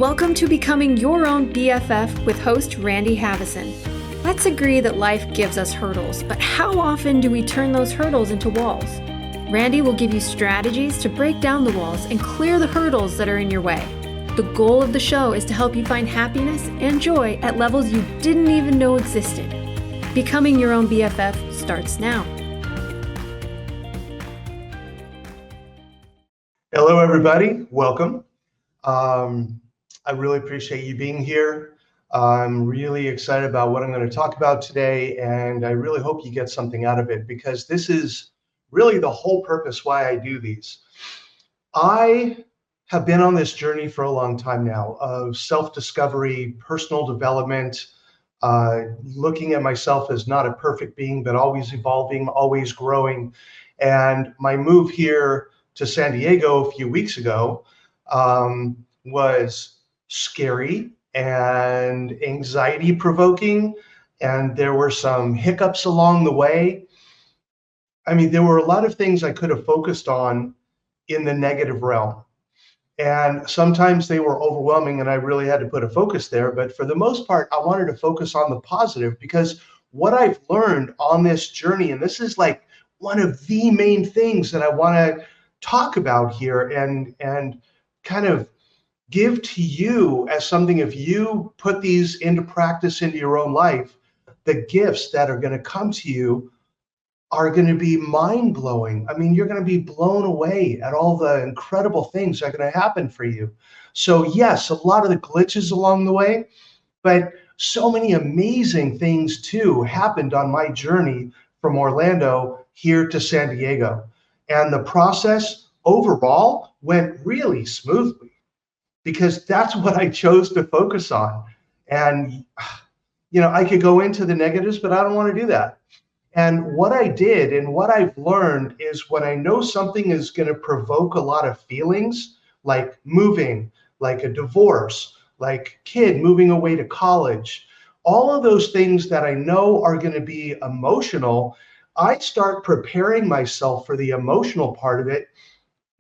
Welcome to Becoming Your Own BFF with host Randy Haveson. Let's agree that life gives us hurdles, but how often do we turn those hurdles into walls? Randy will give you strategies to break down the walls and clear the hurdles that are in your way. The goal of the show is to help you find happiness and joy at levels you didn't even know existed. Becoming Your Own BFF starts now. Hello, everybody. Welcome. I really appreciate you being here. I'm really excited about what I'm going to talk about today, and I really hope you get something out of it because this is really the whole purpose why I do these. I have been on this journey for a long time now of self-discovery, personal development, looking at myself as not a perfect being, but always evolving, always growing. And my move here to San Diego a few weeks ago was scary and anxiety provoking, and there were some hiccups along the way. I mean, there were a lot of things I could have focused on in the negative realm, and sometimes they were overwhelming and I really had to put a focus there. But for the most part, I wanted to focus on the positive, because what I've learned on this journey, and this is like one of the main things that I want to talk about here and kind of give to you as something, if you put these into practice into your own life, the gifts that are going to come to you are going to be mind-blowing. I mean, you're going to be blown away at all the incredible things that are going to happen for you. So yes, a lot of the glitches along the way, but so many amazing things too happened on my journey from Orlando here to San Diego. And the process overall went really smoothly, because that's what I chose to focus on. And, I could go into the negatives, but I don't want to do that. And what I did and what I've learned is, when I know something is going to provoke a lot of feelings, like moving, like a divorce, like kid moving away to college, all of those things that I know are going to be emotional, I start preparing myself for the emotional part of it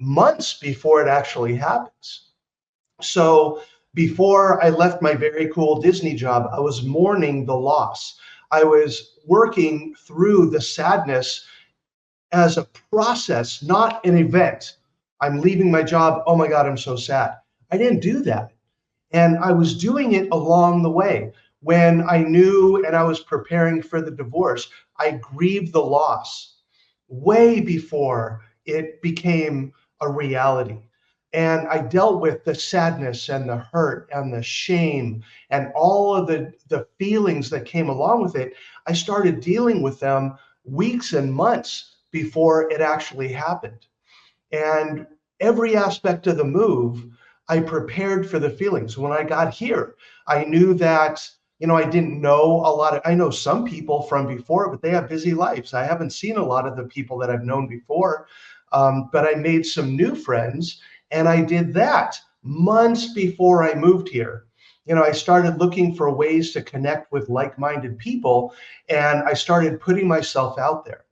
months before it actually happens. So before I left my very cool Disney job, I was mourning the loss. I was working through the sadness as a process, not an event. I'm leaving my job. Oh my God, I'm so sad. I didn't do that. And I was doing it along the way. When I knew and I was preparing for the divorce, I grieved the loss way before it became a reality. And I dealt with the sadness and the hurt and the shame and all of the feelings that came along with it. I started dealing with them weeks and months before it actually happened. And every aspect of the move, I prepared for the feelings. When I got here, I knew that, I didn't know I know some people from before, but they have busy lives. I haven't seen a lot of the people that I've known before, but I made some new friends. And I did that months before I moved here. I started looking for ways to connect with like-minded people, and I started putting myself out there.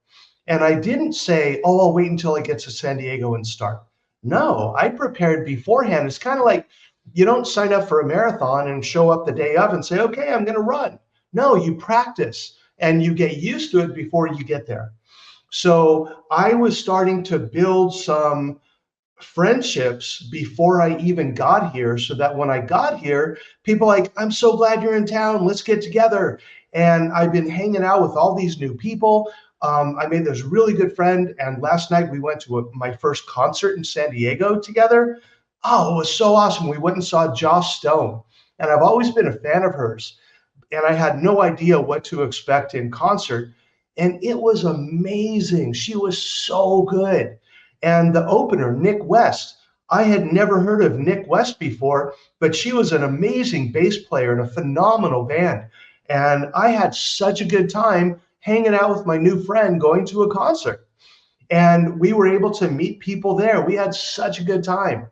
And I didn't say, oh, I'll wait until I get to San Diego and start. No, I prepared beforehand. It's kind of like, you don't sign up for a marathon and show up the day of and say, okay, I'm going to run. No, you practice and you get used to it before you get there. So I was starting to build some friendships before I even got here, so that when I got here, people like, I'm so glad you're in town, let's get together. And I've been hanging out with all these new people. I made this really good friend, and last night we went to my first concert in San Diego together. Oh, it was so awesome. We went and saw Joss Stone, and I've always been a fan of hers, and I had no idea what to expect in concert, and it was amazing. She was so good. And the opener, Nick West, I had never heard of Nick West before, but she was an amazing bass player and a phenomenal band. And I had such a good time hanging out with my new friend, going to a concert. And we were able to meet people there. We had such a good time.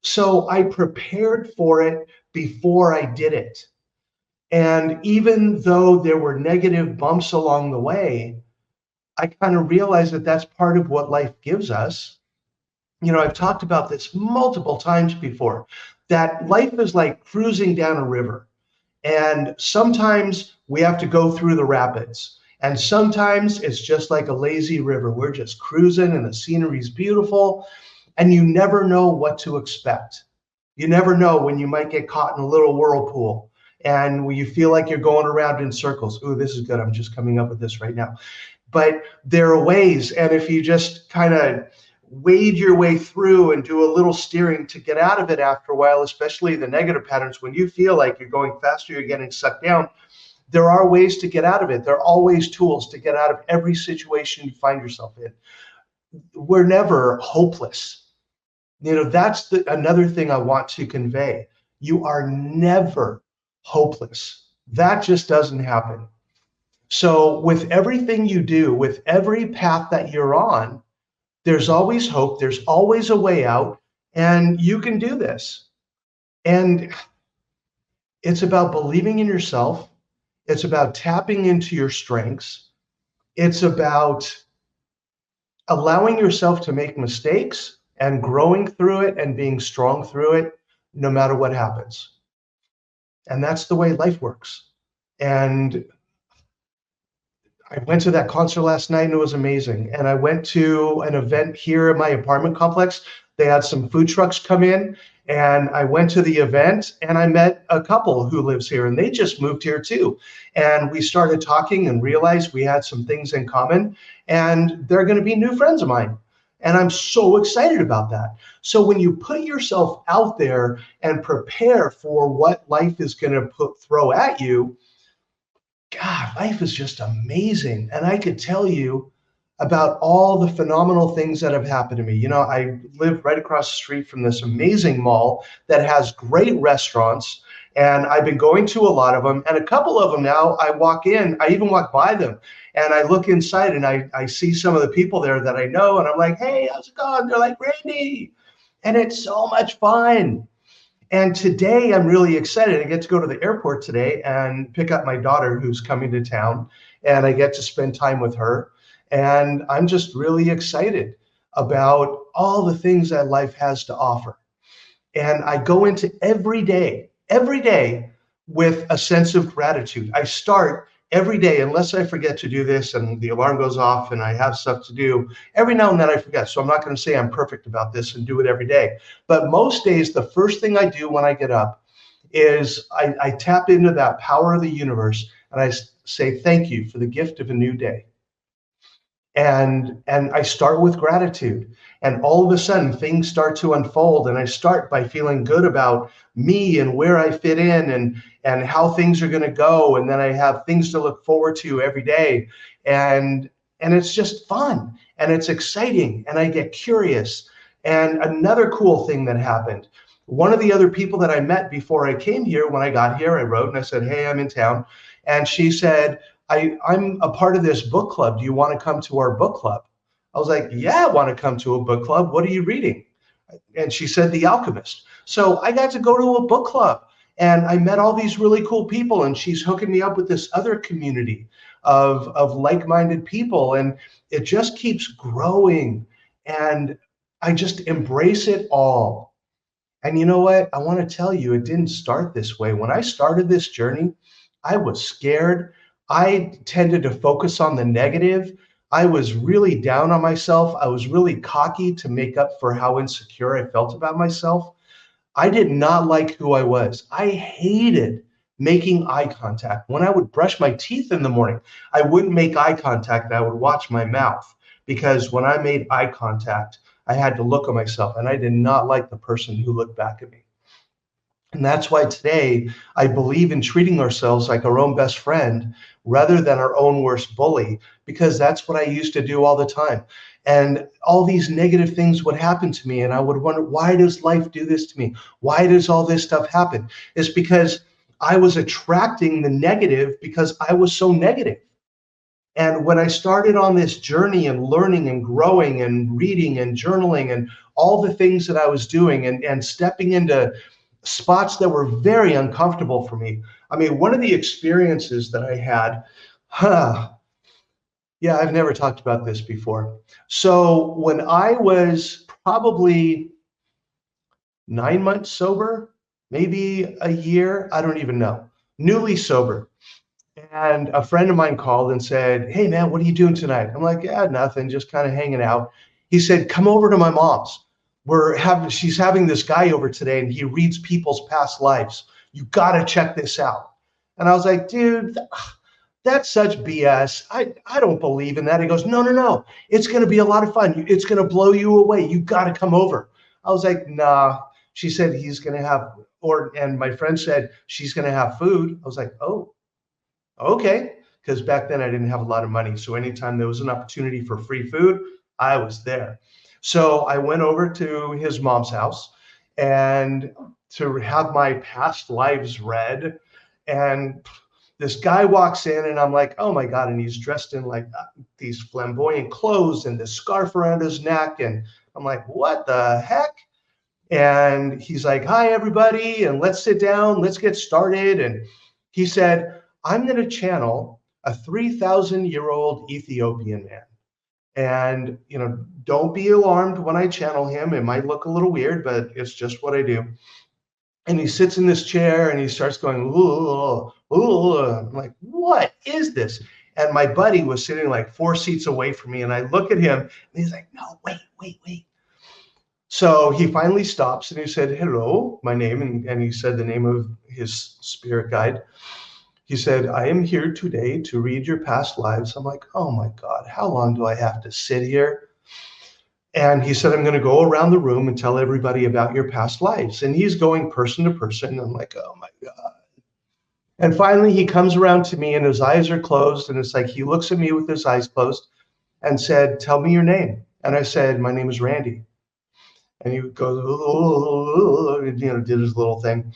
So I prepared for it before I did it. And even though there were negative bumps along the way, I kind of realized that that's part of what life gives us. I've talked about this multiple times before. that life is like cruising down a river. And sometimes we have to go through the rapids. And sometimes it's just like a lazy river. We're just cruising and the scenery is beautiful. And you never know what to expect. You never know when you might get caught in a little whirlpool and you feel like you're going around in circles. Ooh, this is good. I'm just coming up with this right now. But there are ways. And if you just kind of wade your way through and do a little steering to get out of it after a while, especially the negative patterns, when you feel like you're going faster, you're getting sucked down, there are ways to get out of it. There are always tools to get out of every situation you find yourself in. We're never hopeless. That's another thing I want to convey. You are never hopeless. That just doesn't happen. So with everything you do, with every path that you're on, there's always hope. There's always a way out, and you can do this. And it's about believing in yourself. It's about tapping into your strengths. It's about allowing yourself to make mistakes and growing through it and being strong through it, no matter what happens. And that's the way life works. And I went to that concert last night and it was amazing. And I went to an event here at my apartment complex. They had some food trucks come in, and I went to the event and I met a couple who lives here, and they just moved here too. And we started talking and realized we had some things in common, and they're going to be new friends of mine. And I'm so excited about that. So when you put yourself out there and prepare for what life is going to throw at you, God, life is just amazing. And I could tell you about all the phenomenal things that have happened to me. I live right across the street from this amazing mall that has great restaurants. And I've been going to a lot of them. And a couple of them now, I walk in, I even walk by them. And I look inside and I see some of the people there that I know. And I'm like, hey, how's it going? They're like, Randy. And it's so much fun. And today I'm really excited. I get to go to the airport today and pick up my daughter who's coming to town, and I get to spend time with her. And I'm just really excited about all the things that life has to offer. And I go into every day with a sense of gratitude. I start every day, unless I forget to do this and the alarm goes off and I have stuff to do. Every now and then I forget. So I'm not going to say I'm perfect about this and do it every day. But most days, the first thing I do when I get up is I tap into that power of the universe and I say, thank you for the gift of a new day. And I start with gratitude, and all of a sudden things start to unfold, and I start by feeling good about me and where I fit in and how things are going to go, and then I have things to look forward to every day, and it's just fun and it's exciting, and I get curious. And another cool thing that happened, one of the other people that I met before I came here, when I got here, I wrote and I said, hey, I'm in town, and she said, I'm a part of this book club. Do you want to come to our book club? I was like, yeah, I want to come to a book club. What are you reading? And she said, The Alchemist. So I got to go to a book club, and I met all these really cool people, and she's hooking me up with this other community of like-minded people, and it just keeps growing, and I just embrace it all. And you know what? I want to tell you, it didn't start this way. When I started this journey, I was scared. I tended to focus on the negative. I was really down on myself. I was really cocky to make up for how insecure I felt about myself. I did not like who I was. I hated making eye contact. When I would brush my teeth in the morning, I wouldn't make eye contact. I would watch my mouth, because when I made eye contact, I had to look at myself, and I did not like the person who looked back at me. And that's why today I believe in treating ourselves like our own best friend rather than our own worst bully, because that's what I used to do all the time. And all these negative things would happen to me, and I would wonder, why does life do this to me? Why does all this stuff happen? It's because I was attracting the negative because I was so negative. And when I started on this journey and learning and growing and reading and journaling and all the things that I was doing and stepping into spots that were very uncomfortable for me. I mean, one of the experiences that I had, yeah, I've never talked about this before. So when I was probably 9 months sober, maybe a year, I don't even know, newly sober. And a friend of mine called and said, "Hey man, what are you doing tonight?" I'm like, "Yeah, nothing, just kind of hanging out." He said, "Come over to my mom's. She's having this guy over today and he reads people's past lives. You got to check this out." And I was like, "Dude, that's such BS. I don't believe in that." He goes, "No, no, no. It's going to be a lot of fun. It's going to blow you away. You got to come over." I was like, "Nah." She said he's going to have, and my friend said she's going to have food. I was like, "Oh, okay." Because back then I didn't have a lot of money. So anytime there was an opportunity for free food, I was there. So I went over to his mom's house and to have my past lives read. And this guy walks in and I'm like, "Oh my God." And he's dressed in like these flamboyant clothes and this scarf around his neck. And I'm like, "What the heck?" And he's like, "Hi, everybody. And let's sit down. Let's get started." And he said, "I'm going to channel a 3,000-year-old Ethiopian man. And, don't be alarmed when I channel him. It might look a little weird, but it's just what I do." And he sits in this chair and he starts going, "Ooh, ooh." I'm like, "What is this?" And my buddy was sitting like 4 seats away from me. And I look at him and he's like, "No, wait, wait, wait." So he finally stops and he said, "Hello, my name." And he said the name of his spirit guide. He said, "I am here today to read your past lives." I'm like, "Oh my God, how long do I have to sit here?" And he said, "I'm going to go around the room and tell everybody about your past lives." And he's going person to person. I'm like, "Oh my God." And finally, he comes around to me and his eyes are closed. And it's like he looks at me with his eyes closed and said, "Tell me your name." And I said, "My name is Randy." And he goes, "Oh," and, did his little thing.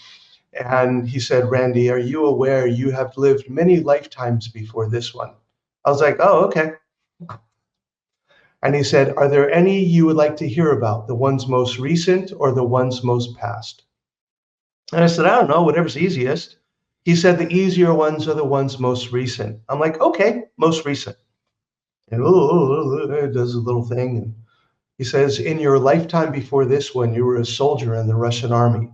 And he said, "Randy, are you aware you have lived many lifetimes before this one?" I was like, "Oh, okay." And he said, "Are there any you would like to hear about, the ones most recent or the ones most past?" And I said, "I don't know, whatever's easiest." He said, "The easier ones are the ones most recent." I'm like, "Okay, most recent." And it does a little thing. And he says, "In your lifetime before this one, you were a soldier in the Russian army.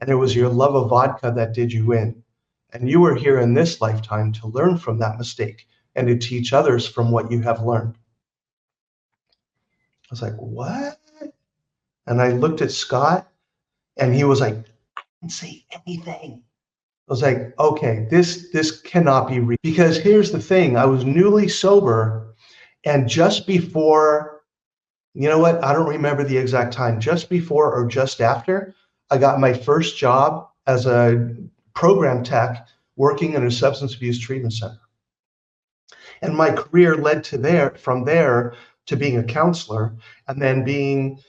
And it was your love of vodka that did you in. And you are here in this lifetime to learn from that mistake and to teach others from what you have learned." I was like, "What?" And I looked at Scott and he was like, "I didn't say anything." I was like, "Okay, this cannot be real." Because here's the thing, I was newly sober and just before, you know what? I don't remember the exact time, just before or just after, I got my first job as a program tech working in a substance abuse treatment center. And my career led to from there to being a counselor and then being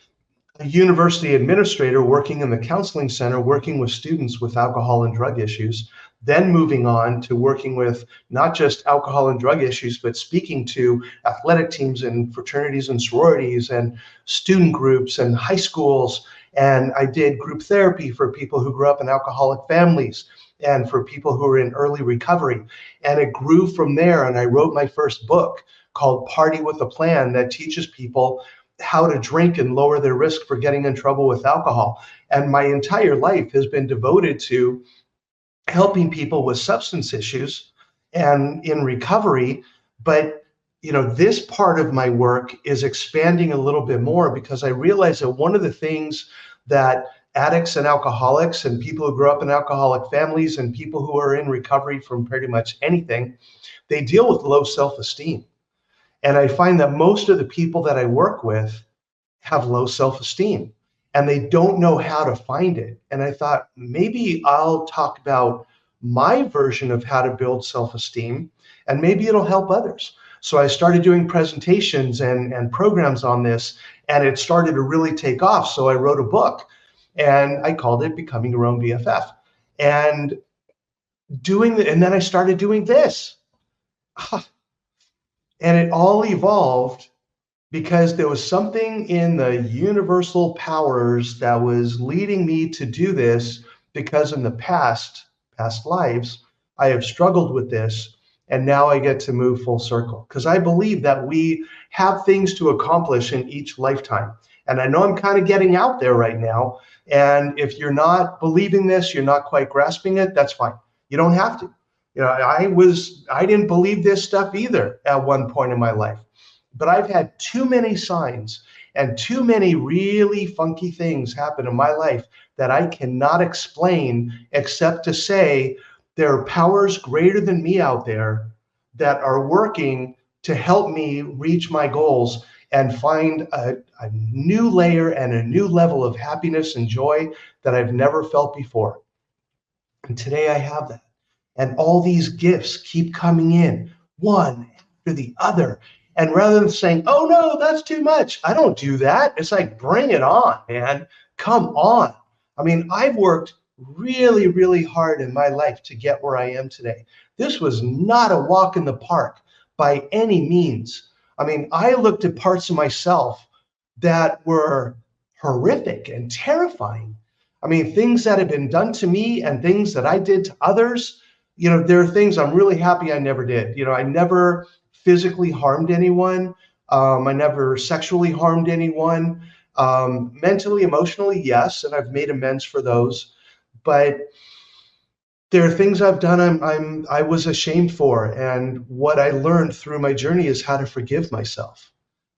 a university administrator working in the counseling center, working with students with alcohol and drug issues, then moving on to working with not just alcohol and drug issues, but speaking to athletic teams and fraternities and sororities and student groups and high schools. And I did group therapy for people who grew up in alcoholic families and for people who are in early recovery. And it grew from there. And I wrote my first book called Party with a Plan that teaches people how to drink and lower their risk for getting in trouble with alcohol. And my entire life has been devoted to helping people with substance issues and in recovery. But this part of my work is expanding a little bit more because I realize that one of the things that addicts and alcoholics and people who grow up in alcoholic families and people who are in recovery from pretty much anything, they deal with low self-esteem. And I find that most of the people that I work with have low self-esteem and they don't know how to find it. And I thought maybe I'll talk about my version of how to build self-esteem and maybe it'll help others. So I started doing presentations and programs on this and it started to really take off. So I wrote a book and I called it Becoming Your Own BFF. And and then I started doing this. And it all evolved because there was something in the universal powers that was leading me to do this because in the past lives, I have struggled with this and now I get to move full circle because I believe that we have things to accomplish in each lifetime. And I know I'm kind of getting out there right now. And if you're not believing this, you're not quite grasping it, that's fine. You don't have to. I didn't believe this stuff either at one point in my life. But I've had too many signs and too many really funky things happen in my life that I cannot explain except to say there are powers greater than me out there that are working to help me reach my goals and find a new layer and a new level of happiness and joy that I've never felt before. And today I have that. And all these gifts keep coming in, one after the other. And rather than saying, oh no, that's too much, I don't do that. It's like, bring it on, man. Come on. I mean, I've worked really, really hard in my life to get where I am today. This was not a walk in the park by any means. I mean, I looked at parts of myself that were horrific and terrifying. I mean, things that had been done to me and things that I did to others. There are things I'm really happy I never did. I never physically harmed anyone. I never sexually harmed anyone. Mentally, emotionally, yes, and I've made amends for those. But there are things I've done I was ashamed for, and what I learned through my journey is how to forgive myself,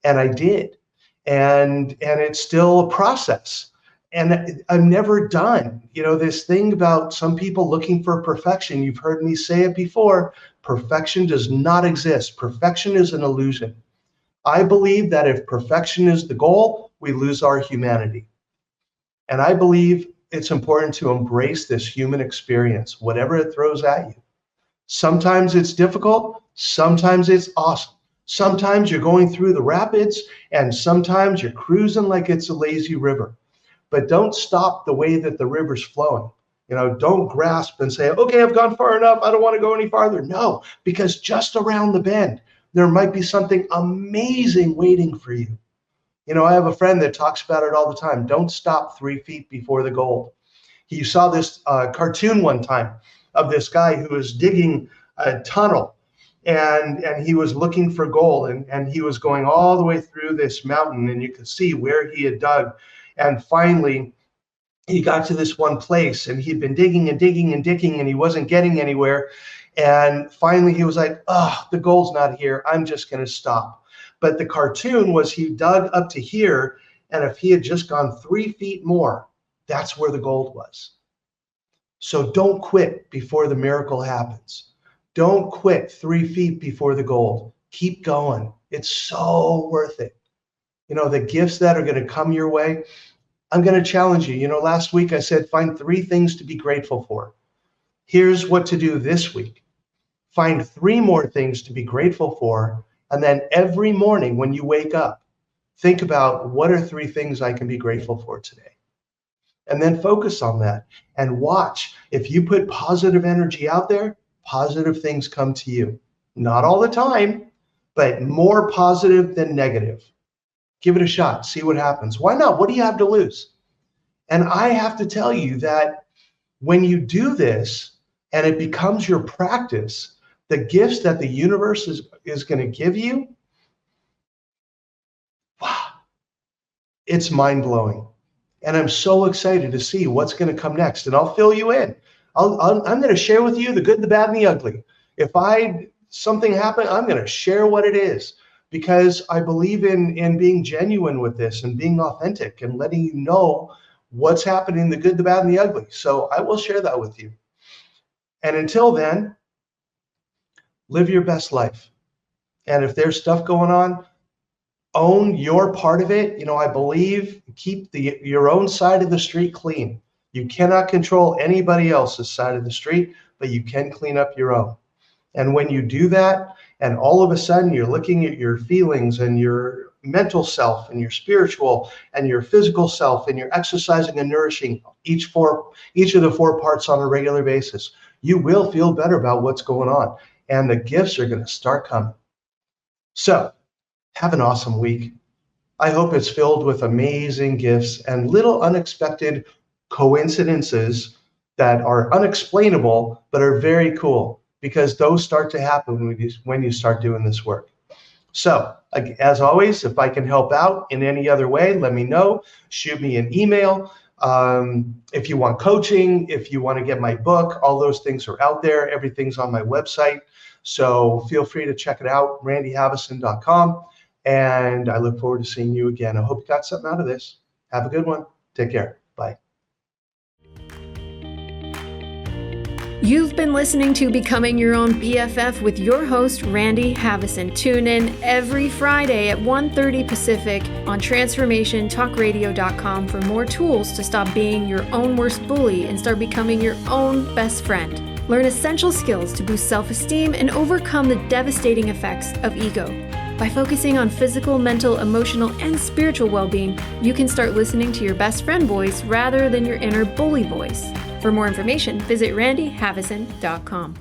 and I did, and it's still a process, and I'm never done. This thing about some people looking for perfection. You've heard me say it before. Perfection does not exist. Perfection is an illusion. I believe that if perfection is the goal, we lose our humanity, and I believe it's important to embrace this human experience, whatever it throws at you. Sometimes it's difficult, sometimes it's awesome. Sometimes you're going through the rapids, and sometimes you're cruising like it's a lazy river. But don't stop the way that the river's flowing. Don't grasp and say, okay, I've gone far enough, I don't want to go any farther. No, because just around the bend, there might be something amazing waiting for you. I have a friend that talks about it all the time. Don't stop 3 feet before the goal. He saw this cartoon one time of this guy who was digging a tunnel, and he was looking for gold, and he was going all the way through this mountain, and you could see where he had dug. And finally, he got to this one place, and he'd been digging and digging and digging, and he wasn't getting anywhere. And finally, he was like, oh, the gold's not here. I'm just going to stop. But the cartoon was he dug up to here, and if he had just gone 3 feet more, that's where the gold was. So don't quit before the miracle happens. Don't quit 3 feet before the gold. Keep going. It's so worth it. The gifts that are going to come your way, I'm going to challenge you. Last week I said, find 3 things to be grateful for. Here's what to do this week. Find 3 more things to be grateful for. And then every morning when you wake up, think about what are 3 things I can be grateful for today. And then focus on that and watch. If you put positive energy out there, positive things come to you. Not all the time, but more positive than negative. Give it a shot. See what happens. Why not? What do you have to lose? And I have to tell you that when you do this and it becomes your practice, the gifts that the universe is going to give you, wow, it's mind-blowing. And I'm so excited to see what's going to come next. And I'll fill you in. I'm going to share with you the good, the bad, and the ugly. If something happened, I'm going to share what it is, because I believe in being genuine with this and being authentic and letting you know what's happening, the good, the bad, and the ugly. So I will share that with you. And until then, live your best life. And if there's stuff going on, own your part of it. I believe keep your own side of the street clean. You cannot control anybody else's side of the street, but you can clean up your own. And when you do that, and all of a sudden you're looking at your feelings and your mental self and your spiritual and your physical self, and you're exercising and nourishing each of the 4 parts on a regular basis, you will feel better about what's going on. And the gifts are going to start coming. So have an awesome week. I hope it's filled with amazing gifts and little unexpected coincidences that are unexplainable, but are very cool, because those start to happen when you start doing this work. So, as always, if I can help out in any other way, let me know. Shoot me an email. If you want coaching, if you want to get my book, all those things are out there. Everything's on my website. So feel free to check it out, randyhaveson.com. And I look forward to seeing you again. I hope you got something out of this. Have a good one. Take care. Bye. You've been listening to Becoming Your Own BFF with your host, Randy Haveson. Tune in every Friday at 1:30 Pacific on transformationtalkradio.com for more tools to stop being your own worst bully and start becoming your own best friend. Learn essential skills to boost self-esteem and overcome the devastating effects of ego. By focusing on physical, mental, emotional, and spiritual well-being, you can start listening to your best friend voice rather than your inner bully voice. For more information, visit randyhaveson.com.